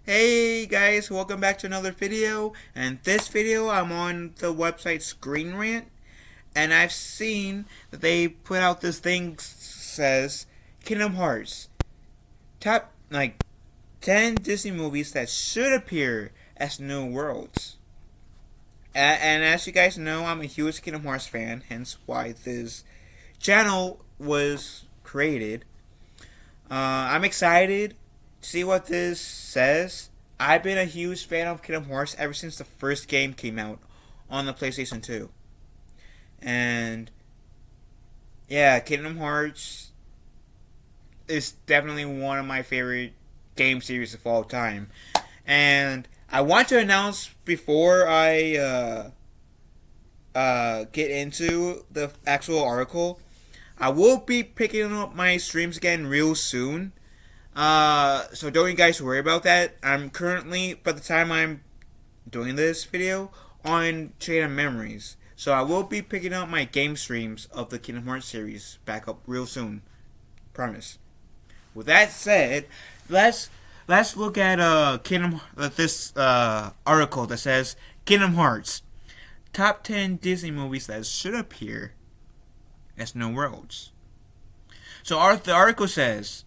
Hey guys, welcome back to another video. And this video I'm on the website Screen Rant, and I've seen that they put out this thing says Kingdom Hearts top 10 Disney movies that should appear as new worlds. And as you guys know, I'm a huge Kingdom Hearts fan, hence why this channel was created. I'm excited to see what this says. I've been a huge fan of Kingdom Hearts ever since the first game came out on the PlayStation 2. And yeah, Kingdom Hearts is definitely one of my favorite game series of all time. And I want to announce before I get into the actual article, I will be picking up my streams again real soon. So don't you guys worry about that. I'm currently, by the time I'm doing this video, on Chain of Memories. So I will be picking up my game streams of the Kingdom Hearts series back up real soon. Promise. With that said, let's look at this article that says Kingdom Hearts top 10 Disney movies that should appear as new worlds. So the article says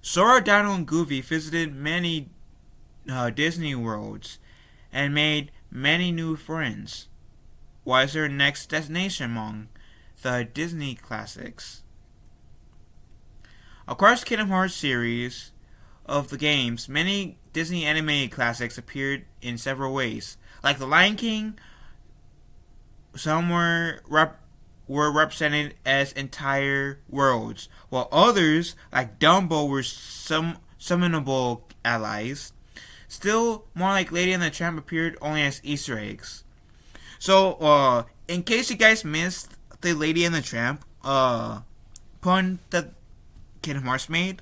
Sora, Donald, and Goofy visited many Disney worlds and made many new friends. What is their next destination among the Disney classics? Across Kingdom Hearts series of the games, many Disney animated classics appeared in several ways. Like The Lion King, some were represented as entire worlds, while others, like Dumbo, were summonable allies. Still, more like Lady and the Tramp appeared only as Easter eggs. So, in case you guys missed the Lady and the Tramp pun that Kingdom Hearts made,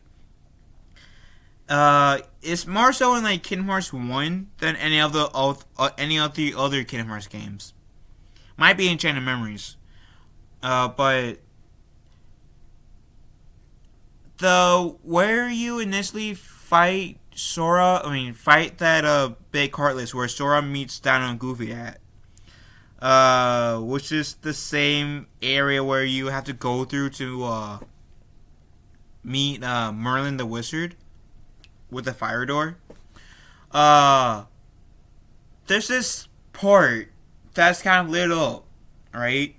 it's more so in like Kingdom Hearts 1 than any of the other Kingdom Hearts games. Might be Enchanted Memories. But where you initially fight fight that big Heartless where Sora meets Donald and Goofy at, which is the same area where you have to go through to meet Merlin the Wizard with the fire door. There's this part that's kind of lit up, right?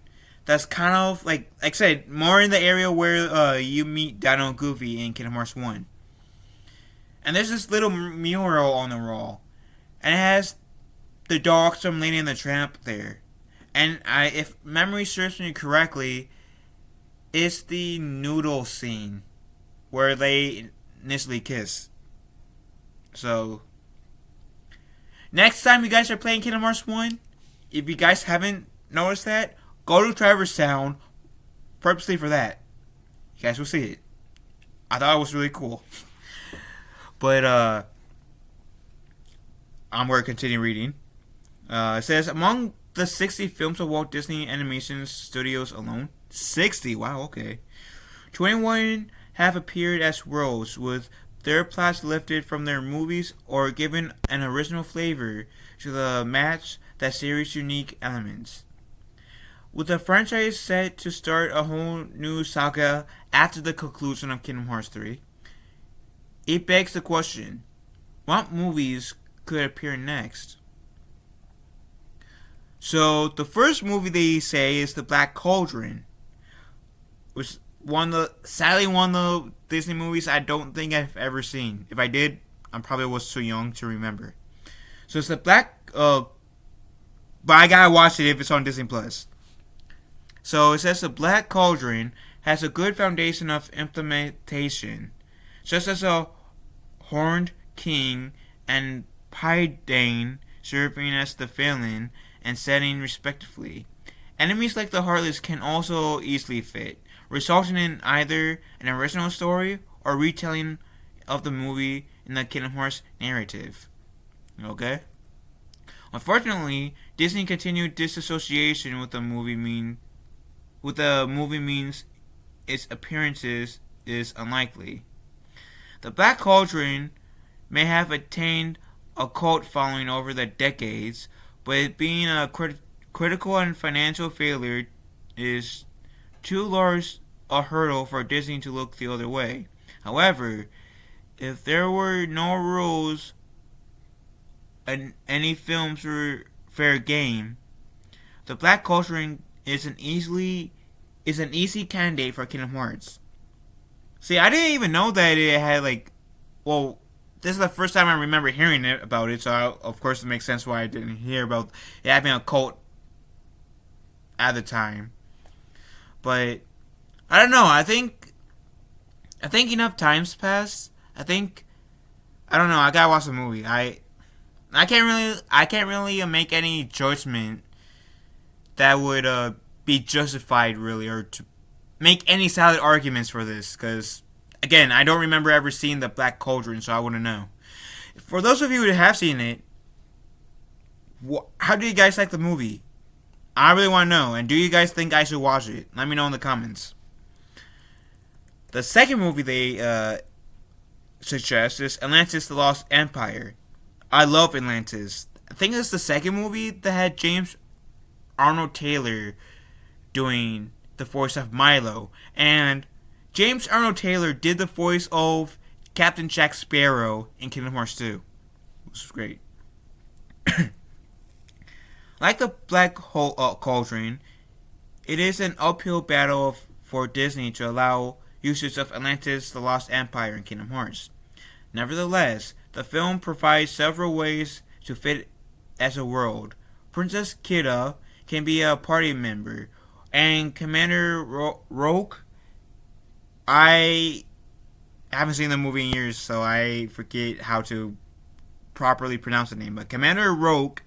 That's kind of like I said, more in the area where you meet Donald and Goofy in Kingdom Hearts 1. And there's this little mural on the wall, and it has the dogs from Lady and the Tramp there. And if memory serves me correctly, it's the noodle scene where they initially kiss. So, next time you guys are playing Kingdom Hearts 1, if you guys haven't noticed that, go to Traverse Town purposely for that. You guys will see it. I thought it was really cool. But, I'm going to continue reading. It says, among the 60 films of Walt Disney Animation Studios alone, 60, wow, okay, 21 have appeared as worlds, with their plots lifted from their movies or given an original flavor to the match that series' unique elements. With the franchise set to start a whole new saga after the conclusion of Kingdom Hearts 3, it begs the question, what movies could appear next? So, the first movie they say is the Black Cauldron, which sadly one of the Disney movies I don't think I've ever seen. If I did, I probably was too young to remember. So it's the but I gotta watch it if it's on Disney Plus. So it says the Black Cauldron has a good foundation of implementation, just as a horned king and Paidane serving as the villain and setting respectively. Enemies like the Heartless can also easily fit, resulting in either an original story or retelling of the movie in the Kingdom Hearts narrative. Okay? Unfortunately, Disney continued disassociation with the movie means its appearances is unlikely. The Black Cauldron may have attained a cult following over the decades, but it being a critical and financial failure is too large a hurdle for Disney to look the other way. However, if there were no rules and any films were fair game, the Black Cauldron is an easy candidate for Kingdom Hearts. See, I didn't even know that it had well, this is the first time I remember hearing about it, so of course it makes sense why I didn't hear about it having a cult at the time. But I don't know. I think enough times passed. I don't know. I gotta watch the movie. I can't really make any judgment that would be justified really, or to make any solid arguments for this, because again, I don't remember ever seeing the Black Cauldron, so I wouldn't know. For those of you who have seen it, how do you guys like the movie? I really want to know. And do you guys think I should watch it? Let me know in the comments. The second movie they suggest is Atlantis: The Lost Empire. I love Atlantis. I think it's the second movie that had James Arnold Taylor doing the voice of Milo. And James Arnold Taylor did the voice of Captain Jack Sparrow in Kingdom Hearts 2. Which is great. Like the Black Cauldron, it is an uphill battle for Disney to allow usage of Atlantis: The Lost Empire in Kingdom Hearts. Nevertheless, the film provides several ways to fit as a world. Princess Kida can be a party member, and Commander Roke, I haven't seen the movie in years, so I forget how to properly pronounce the name, but Commander Rourke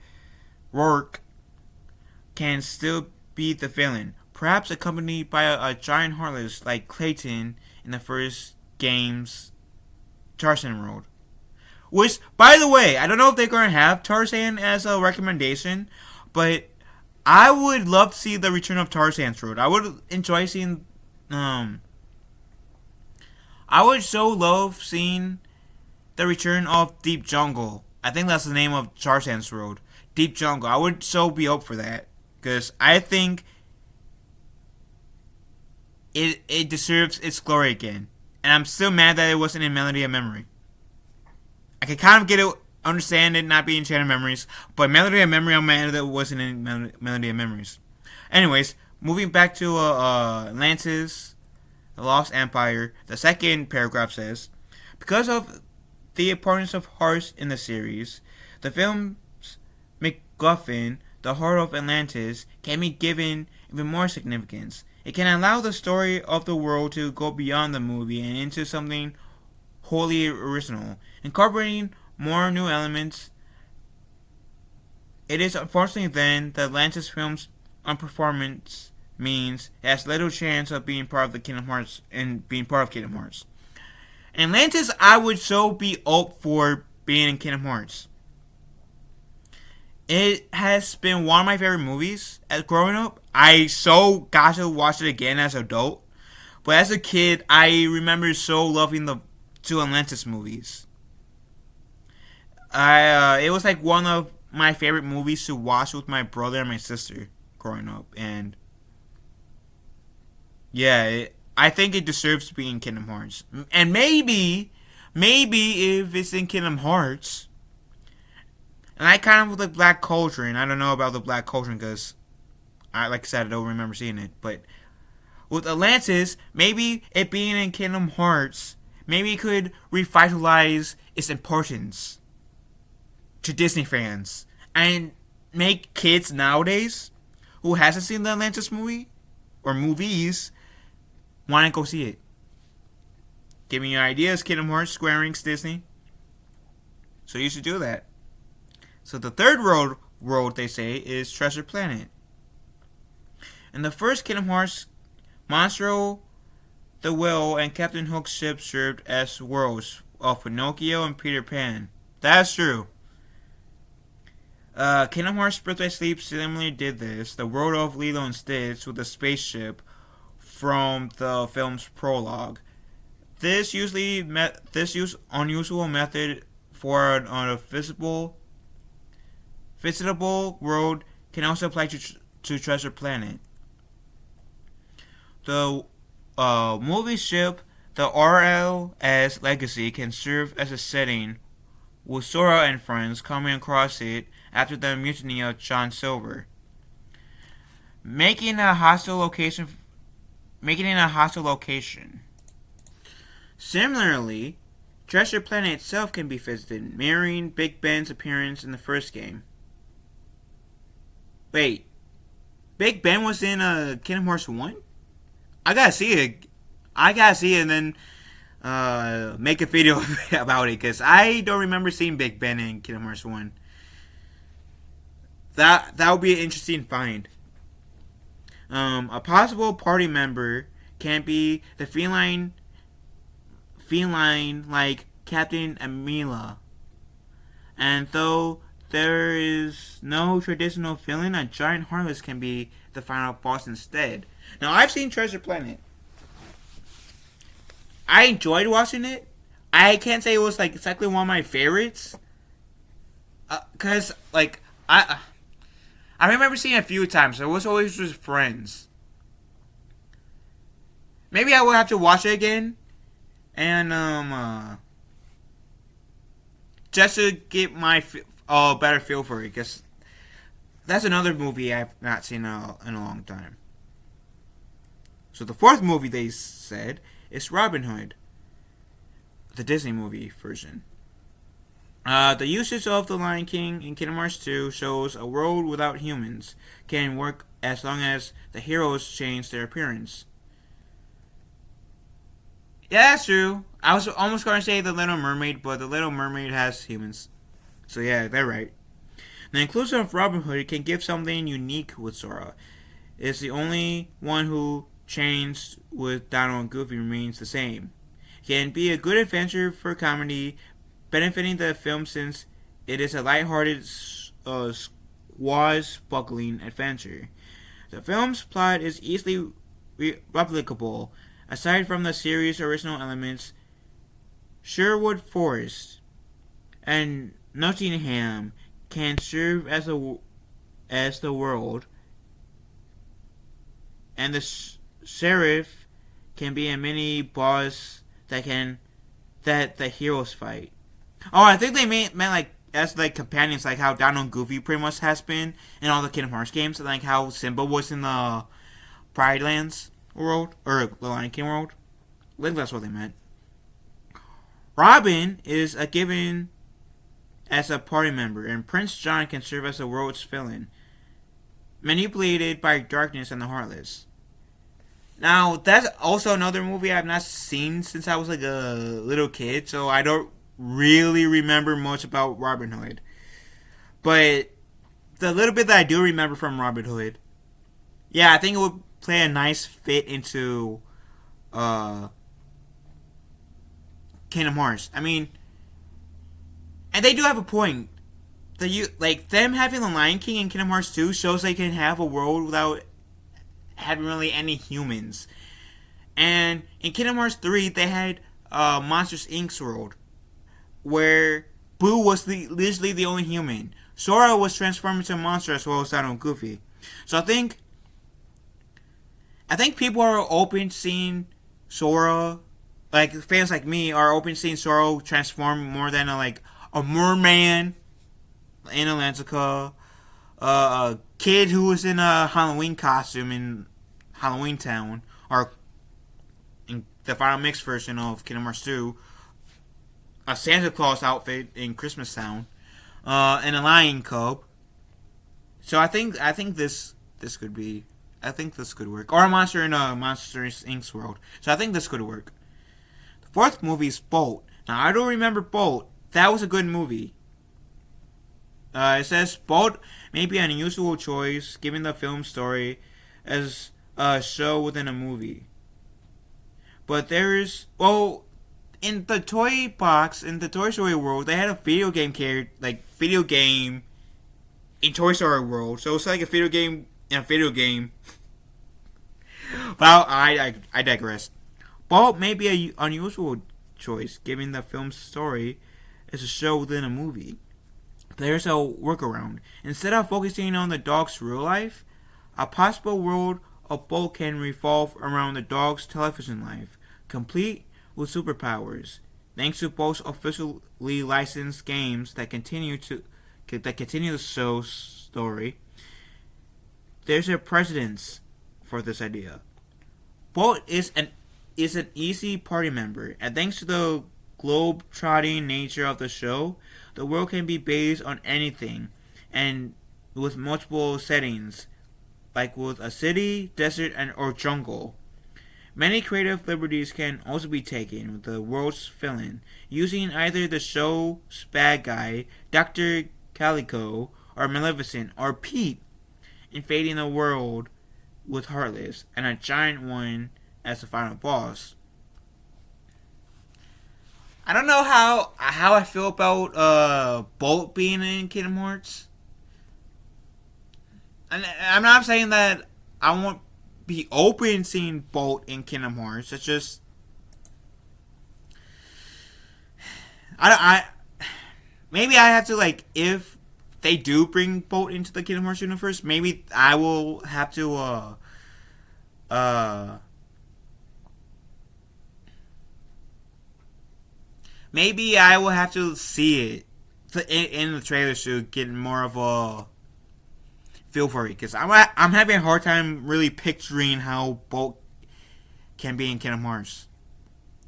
can still be the villain, perhaps accompanied by a giant heartless like Clayton in the first game's Tarzan World. Which, by the way, I don't know if they're going to have Tarzan as a recommendation, but I would love to see the return of Tarzan's World. I would enjoy seeing, I would so love seeing the return of Deep Jungle. I think that's the name of Tarzan's World. Deep Jungle. I would so be up for that, because I think it deserves its glory again. And I'm still mad that it wasn't in Melody of Memory. I can kind of get it, understand it not being Enchanted Memories, but Melody of Memory, I'm mad that it wasn't in Melody of Memories. Anyways, moving back to Atlantis: The Lost Empire, the second paragraph says, because of the importance of hearts in the series, the film's MacGuffin, the heart of Atlantis, can be given even more significance. It can allow the story of the world to go beyond the movie and into something wholly original, incorporating more new elements. It is unfortunately then that Atlantis film's performance means it has little chance of being part of the Kingdom Hearts and being part of Kingdom Hearts. Atlantis, I would so be up for being in Kingdom Hearts. It has been one of my favorite movies as growing up. I so got to watch it again as an adult. But as a kid, I remember so loving the two Atlantis movies. It was like one of my favorite movies to watch with my brother and my sister growing up. And yeah, I think it deserves to be in Kingdom Hearts. And maybe if it's in Kingdom Hearts, and I kind of with the Black Cauldron. I don't know about the Black Cauldron because, like I said, I don't remember seeing it. But with Atlantis, maybe it being in Kingdom Hearts, maybe it could revitalize its importance to Disney fans and make kids nowadays who hasn't seen the Atlantis movie or movies want to go see it. Give me your ideas, Kingdom Hearts, Square Enix, Disney. So you should do that. So the third world they say is Treasure Planet. In the first Kingdom Hearts, Monstro, the Whale, and Captain Hook's ship served as worlds of Pinocchio and Peter Pan. That's true. Kingdom Hearts Birthday Sleep similarly did this. The world of Lilo and Stitch with a spaceship from the film's prologue. This unusual method on a visitable world can also apply to Treasure Planet. The movie ship, the RLS Legacy, can serve as a setting, with Sora and friends coming across it after the mutiny of John Silver, making it a hostile location. Similarly, Treasure Planet itself can be visited, mirroring Big Ben's appearance in the first game. Wait, Big Ben was in Kingdom Hearts 1? I gotta see it and then make a video about it, because I don't remember seeing Big Ben in Kingdom Hearts 1. That would be an interesting find. A possible party member can be the feline like Captain Amila. And though there is no traditional villain, a giant heartless can be the final boss instead. Now, I've seen Treasure Planet. I enjoyed watching it. I can't say it was like exactly one of my favorites, cause like I remember seeing it a few times. It was always with friends. Maybe I will have to watch it again, and just to get my better feel for it, because that's another movie I've not seen in a long time. So the fourth movie they said is Robin Hood, the Disney movie version. The usage of the Lion King in Kingdom Hearts 2 shows a world without humans can work as long as the heroes change their appearance. Yeah, that's true. I was almost going to say The Little Mermaid, but The Little Mermaid has humans. So yeah, they're right. The inclusion of Robin Hood can give something unique with Sora. It's the only one who changed with Donald and Goofy remains the same. It can be a good adventure for comedy, benefiting the film since it is a lighthearted, swashbuckling adventure. The film's plot is easily replicable. Aside from the series' original elements, Sherwood Forest and Nottingham can serve as the world, and the sheriff can be a mini boss that the heroes fight. Oh, I think they meant like as like companions, like how Donald and Goofy pretty much has been in all the Kingdom Hearts games, and like how Simba was in the Pride Lands world or the Lion King world. I think that's what they meant. Robin is a given as a party member, and Prince John can serve as the world's villain, manipulated by darkness and the Heartless. Now, that's also another movie I've not seen since I was like a little kid, so I don't really remember much about Robin Hood. But the little bit that I do remember from Robin Hood, yeah, I think it would play a nice fit into Kingdom Hearts. I mean, and they do have a point. Like them having the Lion King in Kingdom Hearts 2 shows they can have a world without having really any humans. And in Kingdom Hearts 3, they had Monsters Inc.'s world, where Boo was literally the only human. Sora was transformed into a monster as well as Donald and Goofy. So I think people are open to seeing Sora, like fans like me are open to seeing Sora transform more than a merman in Atlantica, a kid who was in a Halloween costume in Halloween Town, or in the final mix version of Kingdom Hearts 2, a Santa Claus outfit in Christmas Town, and a lion cub. So I think this could be. I think this could work. Or a monster in a Monsters Inc.'s world. So I think this could work. The fourth movie is Bolt. Now, I don't remember Bolt. That was a good movie. It says Bolt may be an unusual choice given the film story as a show within a movie. But there is... Well, in the toy box, in the Toy Story world, they had a video game video game in Toy Story world. So it's like a video game in a video game. Well, I digress. Bolt may be an unusual choice given the film's story as a show within a movie. There's a workaround. Instead of focusing on the dog's real life, a possible world of Bolt can revolve around the dog's television life, complete with superpowers. Thanks to Bolt's officially licensed games that continue the show's story, there's a precedence for this idea. Bolt is an easy party member, and thanks to the globe-trotting nature of the show, the world can be based on anything, and with multiple settings, like with a city, desert, or jungle. Many creative liberties can also be taken with the world's villain, using either the show's bad guy, Dr. Calico, or Maleficent, or Pete, invading the world with Heartless, and a giant one as the final boss. I don't know how I feel about Bolt being in Kingdom Hearts. And I'm not saying that I won't be open seeing Bolt in Kingdom Hearts. It's just I maybe I have to, like, if they do bring Bolt into the Kingdom Hearts universe, maybe I will have to maybe I will have to see it in the trailer to get more of a feel for it, because I'm having a hard time really picturing how Bolt can be in Kingdom Hearts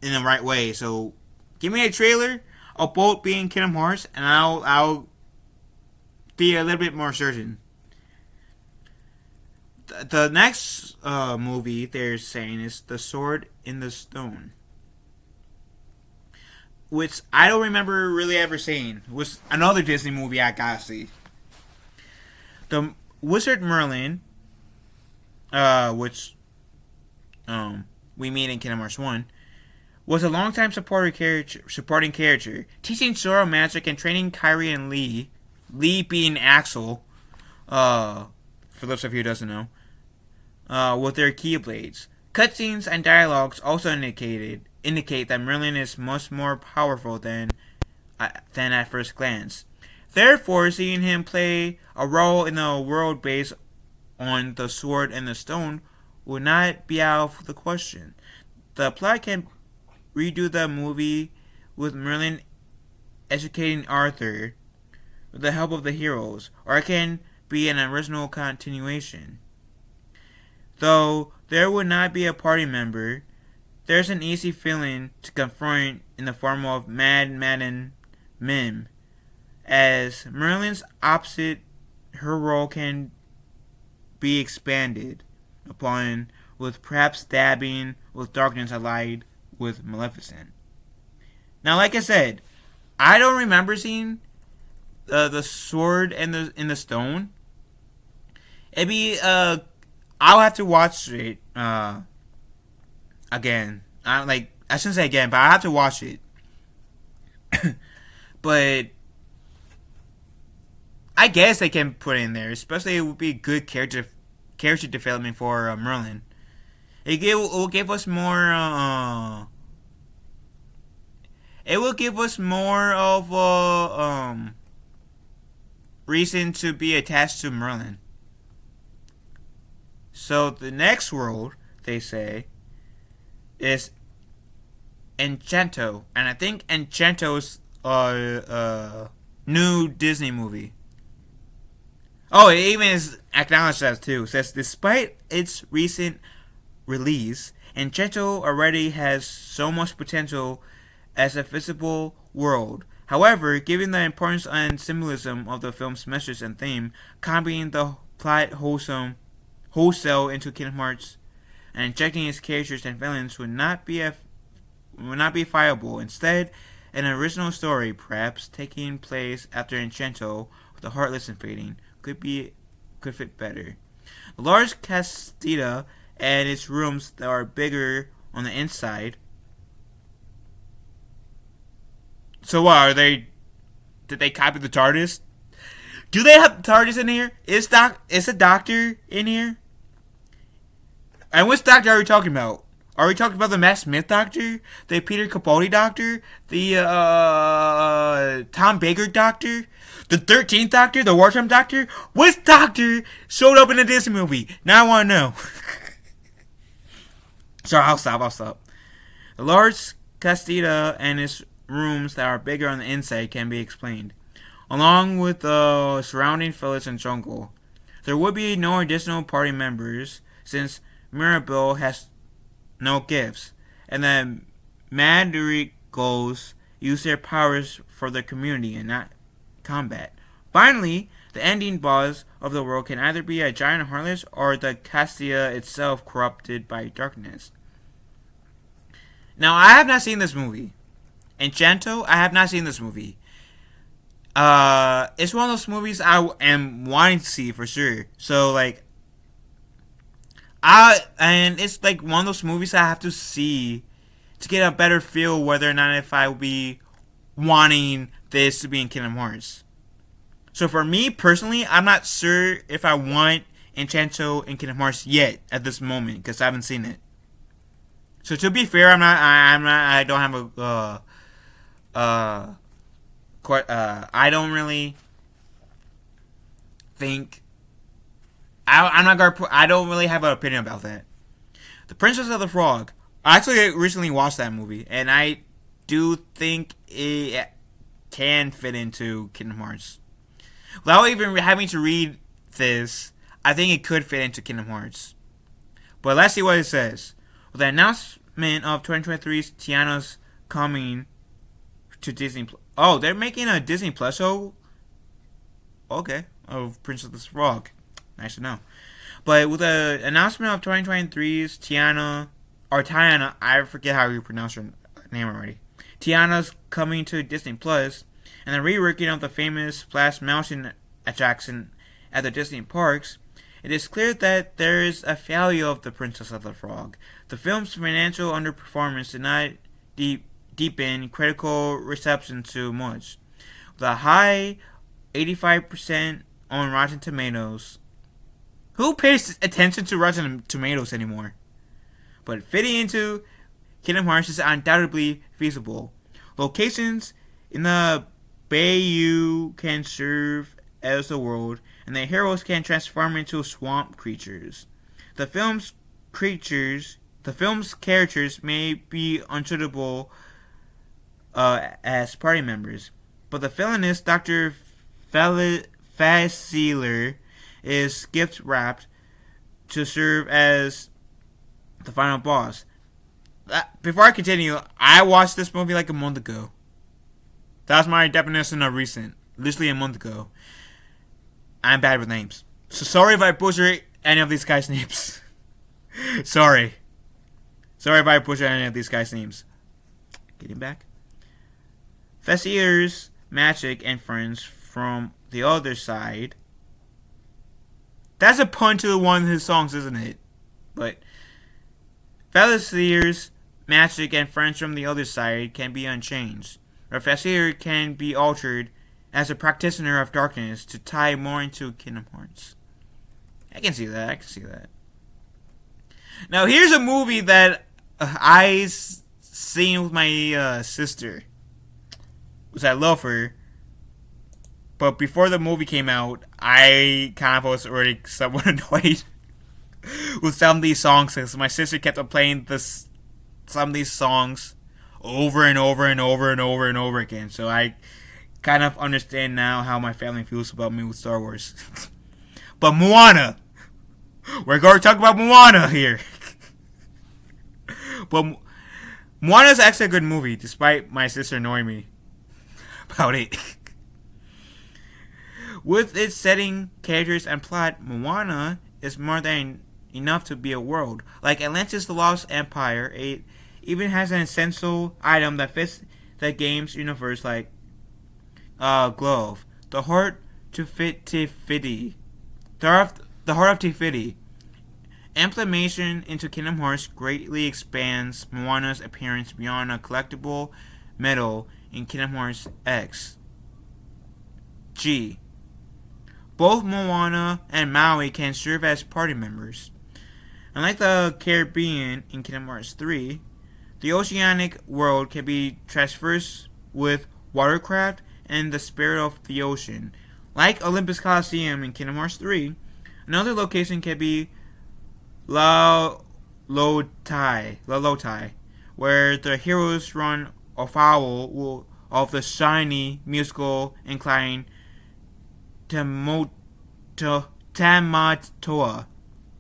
in the right way. So give me a trailer of Bolt being in Kingdom Hearts, and I'll be a little bit more certain. The next movie they're saying is The Sword in the Stone, which I don't remember really ever seeing. It was another Disney movie I gotta see. The Wizard Merlin, which we meet in Kingdom Hearts 1, was a longtime supporting character, teaching Sora magic and training Kairi and Lee being Axel, for those of you who doesn't know, with their Keyblades. Cutscenes and dialogues also indicate that Merlin is much more powerful than at first glance. Therefore, seeing him play a role in the world based on the sword and the stone would not be out of the question. The plot can redo the movie with Merlin educating Arthur with the help of the heroes, or it can be an original continuation. Though there would not be a party member, there's an easy villain to confront in the form of Mad Madam Mim. As Merlin's opposite, her role can be expanded upon, with perhaps dabbing with darkness allied with Maleficent. Now, like I said, I don't remember seeing the sword and in the stone. It'd be I'll have to watch it again. I shouldn't say again, but I have to watch it. But I guess they can put it in there, especially it would be good character development for Merlin. It will give us more. It will give us more of a reason to be attached to Merlin. So the next world, they say, is Enchanto, and I think Enchanto's new Disney movie. Oh, it even is acknowledged as too. It says, despite its recent release, Enchanto already has so much potential as a visible world. However, given the importance and symbolism of the film's message and theme, copying the plot wholesale into Kingdom Hearts and injecting its characters and villains would not be viable. Instead, an original story, perhaps taking place after Enchanto, with the Heartless invading, could fit better. A large castita and its rooms that are bigger on the inside. So what, did they copy the TARDIS? Do they have the TARDIS in here? Is the Doctor in here? And which Doctor are we talking about? Are we talking about the Matt Smith Doctor, the Peter Capaldi Doctor, the Tom Baker Doctor, the 13th Doctor, the Wartime Doctor? Which Doctor showed up in a Disney movie? Now I want to know. Sorry, I'll stop. The large castita and its rooms that are bigger on the inside can be explained, along with the surrounding village and jungle. There would be no additional party members since Mirabelle has no gifts, and the Madrigals use their powers for the community and not combat. Finally, the ending boss of the world can either be a giant heartless or the Castilla itself corrupted by darkness. Now, I have not seen this movie. Enchanto, I have not seen this movie. It's one of those movies I am wanting to see for sure. So, like, and it's like one of those movies I have to see to get a better feel whether or not if I will be wanting this to be in Kingdom Hearts. So for me personally, I'm not sure if I want Enchanto in Kingdom Hearts yet at this moment because I haven't seen it. So to be fair, I don't have I don't really think. I don't really have an opinion about that. The Princess of the Frog. I actually recently watched that movie, and I do think it can fit into Kingdom Hearts. Without even having to read this, I think it could fit into Kingdom Hearts. But let's see what it says. With the announcement of 2023's Tiana's coming to Disney. Oh, they're making a Disney Plus show? Okay. Of Princess of the Frog. Nice to know. But with the announcement of 2023's Tiana, I forget how you pronounce her name already. Tiana's coming to Disney Plus, and the reworking of the famous Splash Mountain attraction at the Disney parks, it is clear that there is a failure of the Princess of the Frog. The film's financial underperformance did not deepen critical reception too much. With a high 85% on Rotten Tomatoes. Who pays attention to Rotten Tomatoes anymore? But fitting into Kingdom Hearts is undoubtedly feasible. Locations in the Bayou can serve as the world, and the heroes can transform into swamp creatures. The film's characters may be unsuitable as party members, but the villainous Dr. Facilier is gift wrapped to serve as the final boss. Before I continue, I watched this movie like a month ago. That's my definition of recent. Literally a month ago. I'm bad with names. So sorry if I butcher any of these guys' names. Sorry if I butcher any of these guys' names. Getting back. Facilier's magic and friends from the other side. That's a pun to one of his songs, isn't it? But Facilier's magic and friends from the other side can be unchanged. Or Facilier can be altered as a practitioner of darkness to tie more into Kingdom Hearts. I can see that. Now here's a movie that I seen with my sister, which I love her. But before the movie came out, I kind of was already somewhat annoyed with some of these songs because my sister kept on playing some of these songs over and over again. So I kind of understand now how my family feels about me with Star Wars. But Moana, we're going to talk about Moana here. But Moana's actually a good movie, despite my sister annoying me about it. With its setting, characters, and plot, Moana is more than enough to be a world. Like Atlantis the Lost Empire, it even has an essential item that fits the game's universe like glove. The Heart of Te-Fiti. The Heart of Te-Fiti. Implementation into Kingdom Hearts greatly expands Moana's appearance beyond a collectible medal in Kingdom Hearts X. Both Moana and Maui can serve as party members. Unlike the Caribbean in Kingdom Hearts 3, the oceanic world can be traversed with watercraft and the spirit of the ocean. Like Olympus Coliseum in Kingdom Hearts 3, another location can be Lotai, where the heroes run afoul of the shiny musical incline Tamatoa.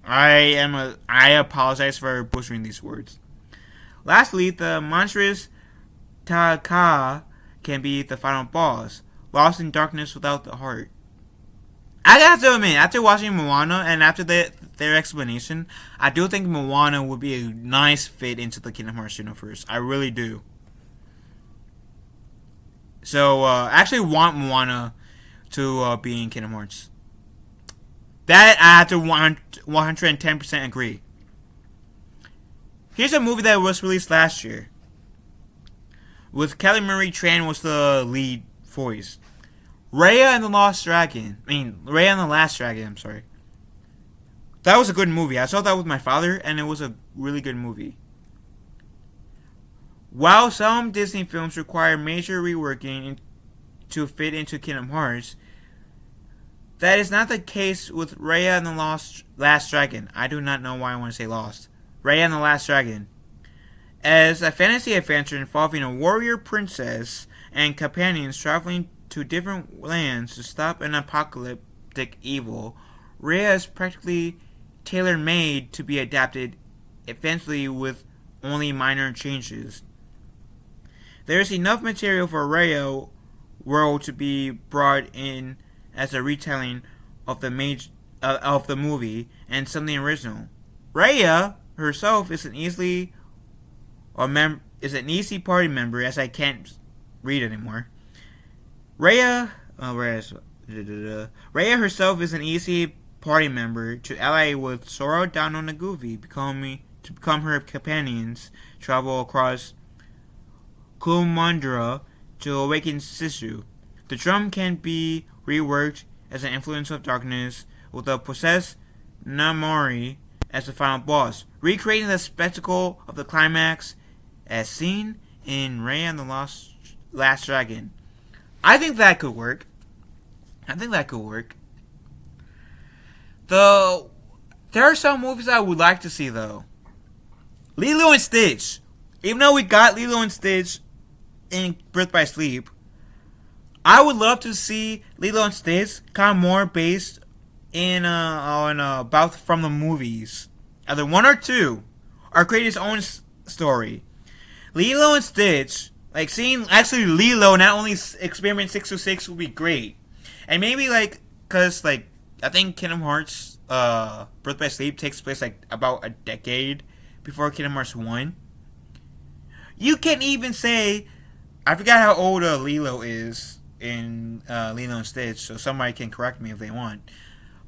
I apologize for butchering these words. Lastly, the monstrous Taka can be the final boss, lost in darkness without the heart. I have to admit, after watching Moana and after their explanation, I do think Moana would be a nice fit into the Kingdom Hearts universe. I really do. So, I actually want Moana to be in Kingdom Hearts. That I have to 110% agree. Here's a movie that was released last year, with Kelly Marie Tran was the lead voice. Reya and the Last Dragon. I'm sorry. That was a good movie. I saw that with my father, and it was a really good movie. While some Disney films require major reworking to fit into Kingdom Hearts, that is not the case with Reya and the Last Dragon. I do not know why I want to say Lost. Reya and the Last Dragon. As a fantasy adventure involving a warrior princess and companions traveling to different lands to stop an apocalyptic evil, Reya is practically tailor-made to be adapted eventually with only minor changes. There is enough material for Reya world to be brought in as a retelling of the movie and something original. Reya herself is an easy party member, as I can't read anymore. Reya herself is an easy party member to ally with Sora, Dano, and Goofy, to become her companions, travel across Kumandra to awaken Sisu. The drum can be reworked as an influence of darkness, with the possessed Namori as the final boss, recreating the spectacle of the climax as seen in Reya and the Last Dragon. I think that could work. Though, there are some movies I would like to see, though. Lilo and Stitch. Even though we got Lilo and Stitch in Birth by Sleep, I would love to see Lilo and Stitch kind of more based on about from the movies. Either one or two, or create its own story. Lilo and Stitch, like seeing actually Lilo not only Experiment 626 would be great. And maybe cause I think Kingdom Hearts Birth by Sleep takes place about a decade before Kingdom Hearts 1. You can even say, I forgot how old Lilo is in Lilo and Stitch, so somebody can correct me if they want.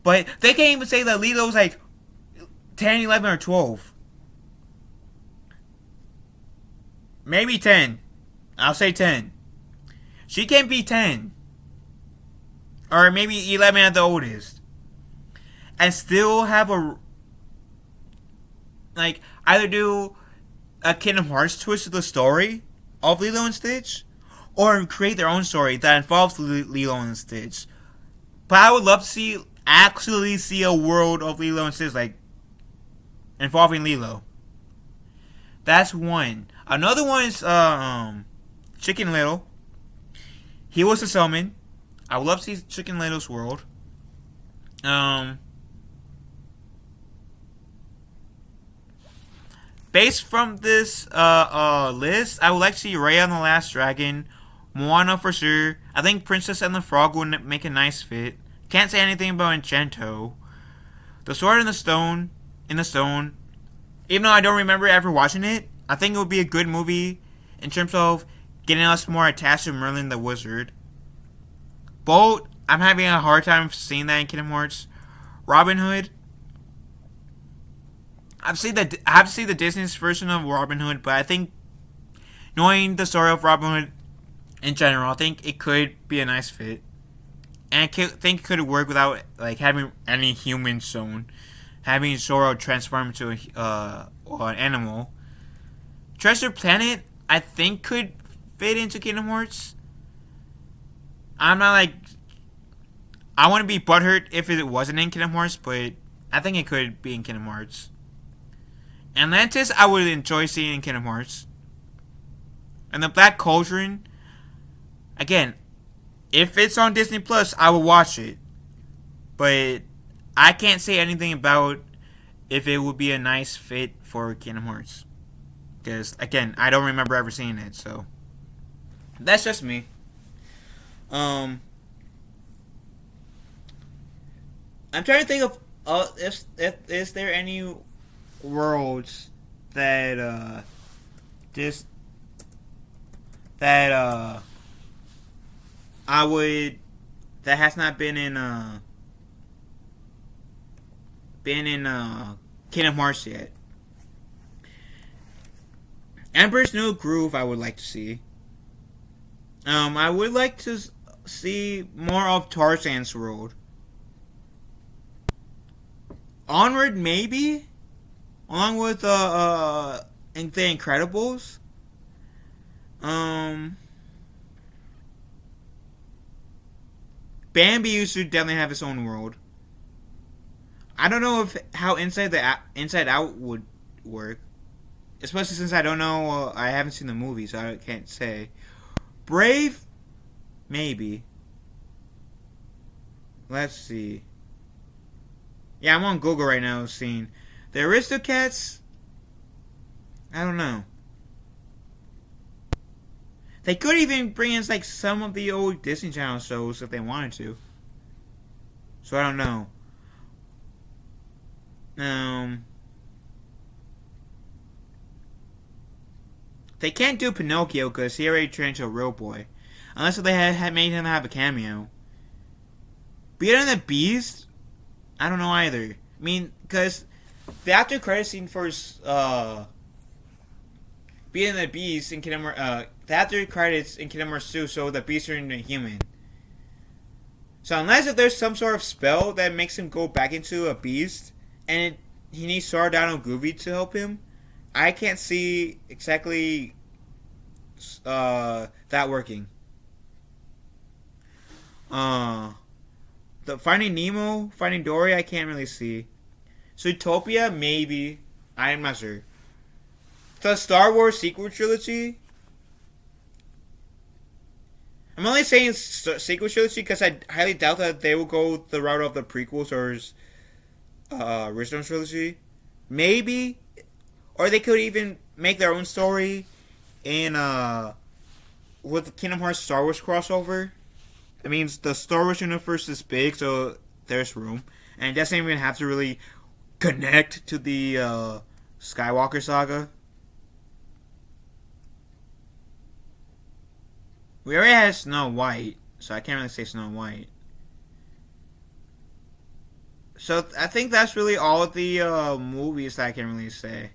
But they can't even say that Lilo's 10, 11, or 12. Maybe 10. I'll say 10. She can be 10. Or maybe 11 at the oldest. And still have either do a Kingdom Hearts twist to the story of Lilo and Stitch, or create their own story that involves Lilo and Stitch. But I would love to actually see a world of Lilo and Stitch, involving Lilo. That's one. Another one is Chicken Little. He was a Salmon. I would love to see Chicken Little's world. Based from this list, I would like to see Reya and the Last Dragon, Moana for sure. I think Princess and the Frog would make a nice fit. Can't say anything about Enchanto. The Sword in the Stone, even though I don't remember ever watching it, I think it would be a good movie in terms of getting us more attached to Merlin the Wizard. Bolt, I'm having a hard time seeing that in Kingdom Hearts. Robin Hood, I have to see the Disney's version of Robin Hood, but I think knowing the story of Robin Hood in general, I think it could be a nice fit. And I think it could work without having any humans shown. having Zoro transform into an animal. Treasure Planet, I think, could fit into Kingdom Hearts. I'm not like, I want to be butthurt if it wasn't in Kingdom Hearts, but I think it could be in Kingdom Hearts. Atlantis, I would enjoy seeing in Kingdom Hearts. And the Black Cauldron, again, if it's on Disney Plus, I will watch it. But I can't say anything about if it would be a nice fit for Kingdom Hearts. Because, again, I don't remember ever seeing it, so. That's just me. I'm trying to think of if is there any worlds that I would that has not been in Kingdom Hearts yet. Emperor's New Groove I would like to see. I would like to see more of Tarzan's world. Onward maybe, along with The Incredibles. Bambi used to definitely have its own world. I don't know how Inside Out would work, especially since I don't know. I haven't seen the movie, so I can't say. Brave, maybe. Let's see. Yeah, I'm on Google right now seeing the Aristocats. I don't know. They could even bring in like some of the old Disney Channel shows if they wanted to. So I don't know. They can't do Pinocchio because he already turned into a real boy, unless they had made him have a cameo. Beauty and the Beast, I don't know either. I mean, because the after credit scene for Beauty and the Beast in Kingdom Hearts, the after credits in Kingdom Hearts 2 show the Beast turned into a human. So unless if there's some sort of spell that makes him go back into a beast, and he needs Sora, Dino, Goofy to help him, I can't see exactly that working. The Finding Nemo, Finding Dory, I can't really see. Zootopia, maybe. I'm not sure. The Star Wars sequel trilogy. I'm only saying sequel trilogy because I highly doubt that they will go the route of the prequels or original trilogy. Maybe. Or they could even make their own story in with the Kingdom Hearts Star Wars crossover. It means the Star Wars universe is big, so there's room. And it doesn't even have to really connect to the Skywalker saga. We already had Snow White, so I can't really say Snow White. So I think that's really all of the movies that I can really say.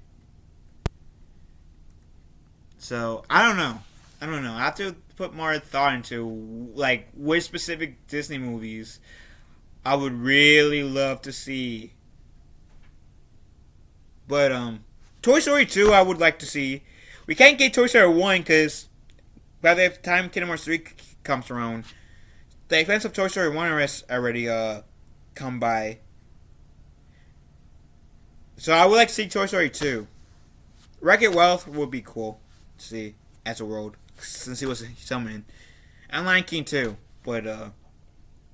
So I don't know. I have to put more thought into like which specific Disney movies I would really love to see. But Toy Story 2 I would like to see. We can't get Toy Story 1 because by the time Kingdom Hearts 3 comes around, the events of Toy Story 1 are already come by. So I would like to see Toy Story 2. Wreck-It Ralph would be cool to see as a world, since he was summoned. And Lion King too. But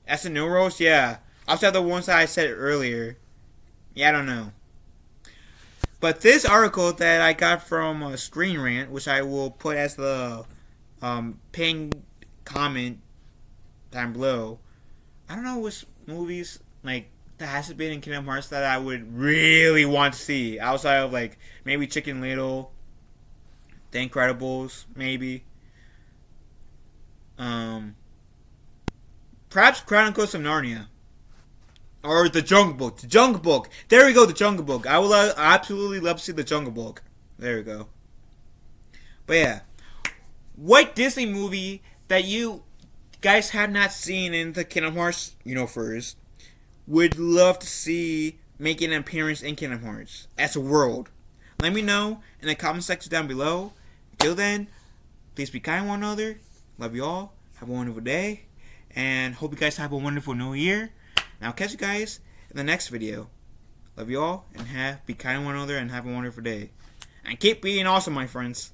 as the new worlds, yeah. Outside the ones that I said earlier, yeah, I don't know. But this article that I got from Screen Rant, which I will put as the pinned comment down below. I don't know which movies like that hasn't been in Kingdom Hearts that I would really want to see outside of like maybe Chicken Little, The Incredibles, maybe. Perhaps Chronicles of Narnia. Or The Jungle Book. The Jungle Book. There we go, The Jungle Book. I will absolutely love to see The Jungle Book. There we go. But yeah. What Disney movie that you guys have not seen in the Kingdom Hearts universe would love to see making an appearance in Kingdom Hearts as a world? Let me know in the comment section down below. Until then, please be kind to one another. Love you all. Have a wonderful day. And hope you guys have a wonderful new year. And I'll catch you guys in the next video. Love you all. And be kind to one another and have a wonderful day. And keep being awesome, my friends.